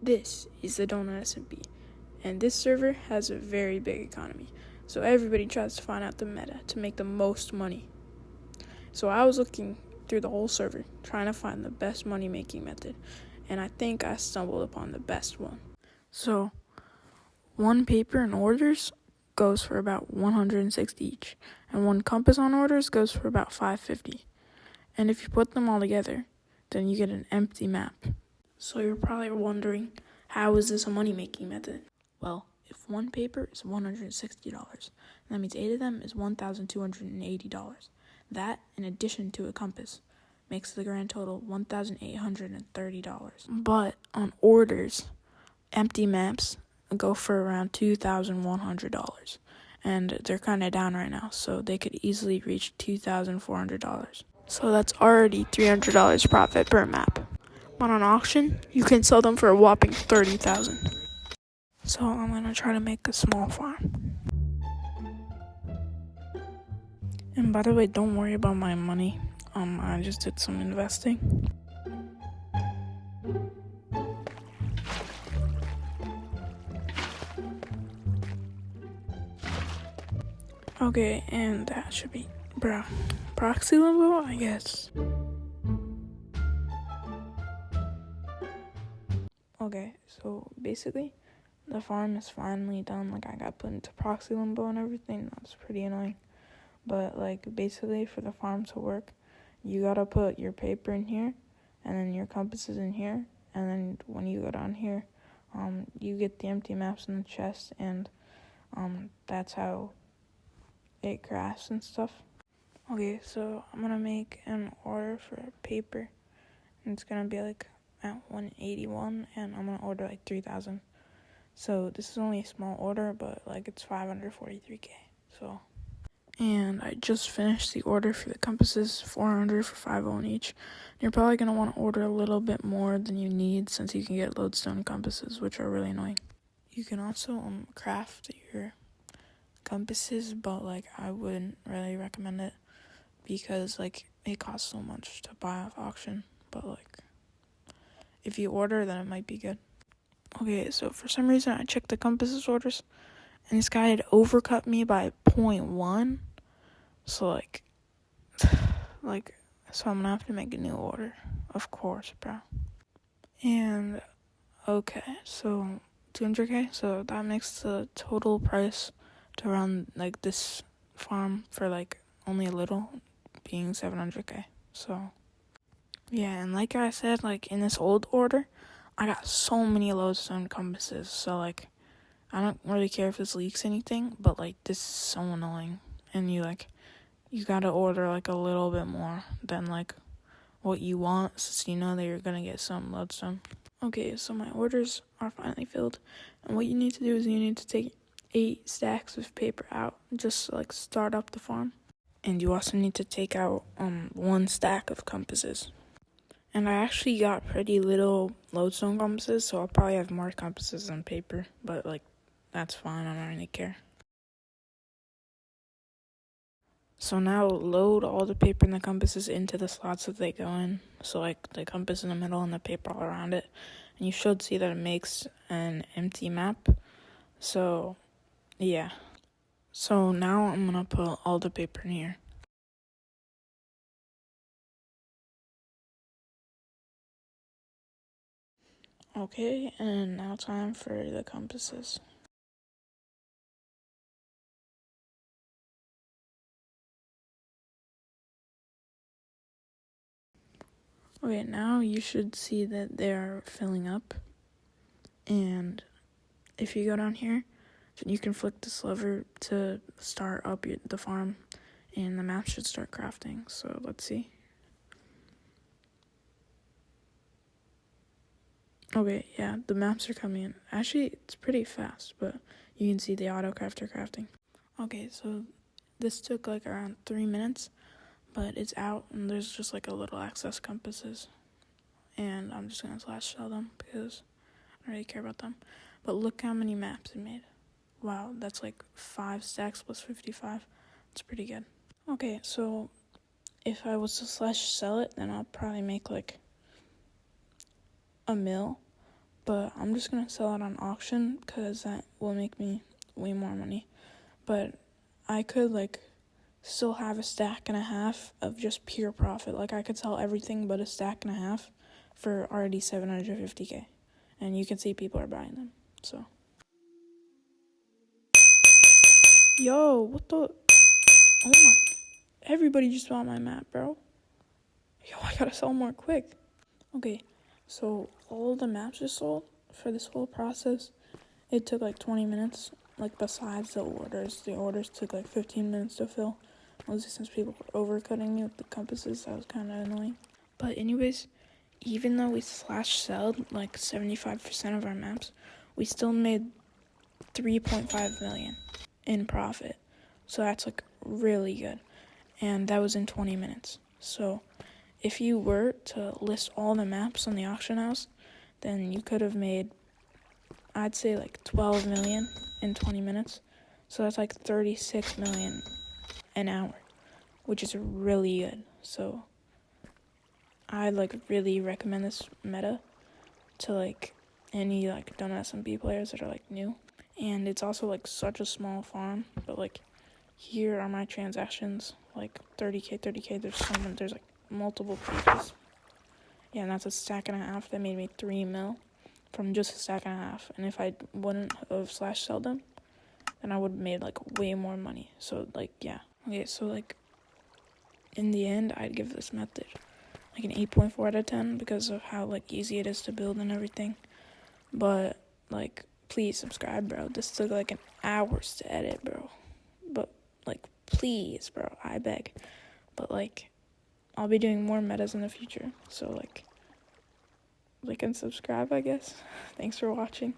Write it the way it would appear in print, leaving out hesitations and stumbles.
This is the Donut SMP, and this server has a very big economy, so everybody tries to find out the meta to make the most money. So I was looking through the whole server, trying to find the best money-making method, and I think I stumbled upon the best one. So, one paper in orders goes for about 160 each, and one compass on orders goes for about 550. And if you put them all together, then you get an empty map. So you're probably wondering, how is this a money-making method? Well, if one paper is $160, that means 8 of them is $1,280. That, in addition to a compass, makes the grand total $1,830. But on orders, empty maps go for around $2,100. And they're kind of down right now, so they could easily reach $2,400. So that's already $300 profit per map. But on auction, you can sell them for a whopping $30,000. So I'm gonna try to make a small farm. And by the way, don't worry about my money. I just did some investing. Okay, and that should be proxy limbo, I guess. Okay, so basically, the farm is finally done. Like, I got put into proxy limbo and everything. That's pretty annoying. But, like, basically, for the farm to work, you gotta put your paper in here, and then your compasses in here, and then when you go down here, you get the empty maps in the chest, and that's how it crafts and stuff. Okay, so I'm gonna make an order for paper, and it's gonna be like at 181, and I'm gonna order like 3,000. So this is only a small order, but like it's 543k. So, and I just finished the order for the compasses, 400 for 501 each. You're probably gonna want to order a little bit more than you need, since you can get lodestone compasses, which are really annoying. You can also craft your compasses, but like I wouldn't really recommend it because like it costs so much to buy off auction. But like if you order, then it might be good. Okay, so for some reason I checked the compasses orders, and this guy had overcut me by 0.1. So like so I'm gonna have to make a new order, of course, bro. And okay, so 200k. So that makes the total price to run like this farm for like only a little being 700k. So yeah, and like I said, like in this old order, I got so many lodestone compasses. So like I don't really care if this leaks anything, but like this is so annoying. And you gotta order like a little bit more than like what you want, since you know that you're gonna get some lodestone. Okay, so my orders are finally filled, and what you need to do is you need to take 8 stacks of paper out just to like start up the farm. And you also need to take out 1 stack of compasses. And I actually got pretty little lodestone compasses, so I'll probably have more compasses than paper, but like that's fine, I don't really care. So now load all the paper and the compasses into the slots that they go in. So like the compass in the middle and the paper all around it. And you should see that it makes an empty map. So yeah. So now I'm gonna put all the paper in here. Okay, and now time for the compasses. Okay, now you should see that they are filling up. And if you go down here, you can flick this lever to start up the farm, and the map should start crafting. So let's see. Okay, yeah, the maps are coming in. Actually, it's pretty fast, but you can see the auto crafting. Okay, so this took like around 3 minutes, but it's out, and there's just like a little access compasses. And I'm just gonna slash sell them because I don't really care about them. But look how many maps it made. Wow, that's like 5 stacks plus 55. It's pretty good. Okay, so if I was to slash sell it, then I'll probably make like $1 million. but I'm just gonna sell it on auction because that will make me way more money. But I could like still have a stack and a half of just pure profit. Like I could sell everything but a stack and a half for already 750K, and you can see people are buying them. So yo, what the, oh my, everybody just bought my map, bro. Yo, I gotta sell more quick. Okay, so all the maps just sold. For this whole process, it took like 20 minutes. Like besides the orders took like 15 minutes to fill. Mostly since people were overcutting me with the compasses, that was kind of annoying. But anyways, even though we sold like 75% of our maps, we still made 3.5 million in profit. So that's like really good. And that was in 20 minutes. So if you were to list all the maps on the auction house, then you could have made, I'd say, like 12 million in 20 minutes. So that's like 36 million an hour, which is really good. So I'd like really recommend this meta to like any like don't SMP players that are like new. And it's also like such a small farm, but like here are my transactions, like 30K. There's like multiple pages. Yeah, and that's a stack and a half. That made me 3 mil from just a stack and a half. And if I wouldn't have slash sold them, then I would have made like way more money. So like, yeah. Okay, so like in the end, I'd give this method like an 8.4 out of 10 because of how like easy it is to build and everything. But like, please subscribe, bro. This took like an hours to edit, bro. But like, please, bro, I beg. But like, I'll be doing more metas in the future. So like and subscribe, I guess. Thanks for watching.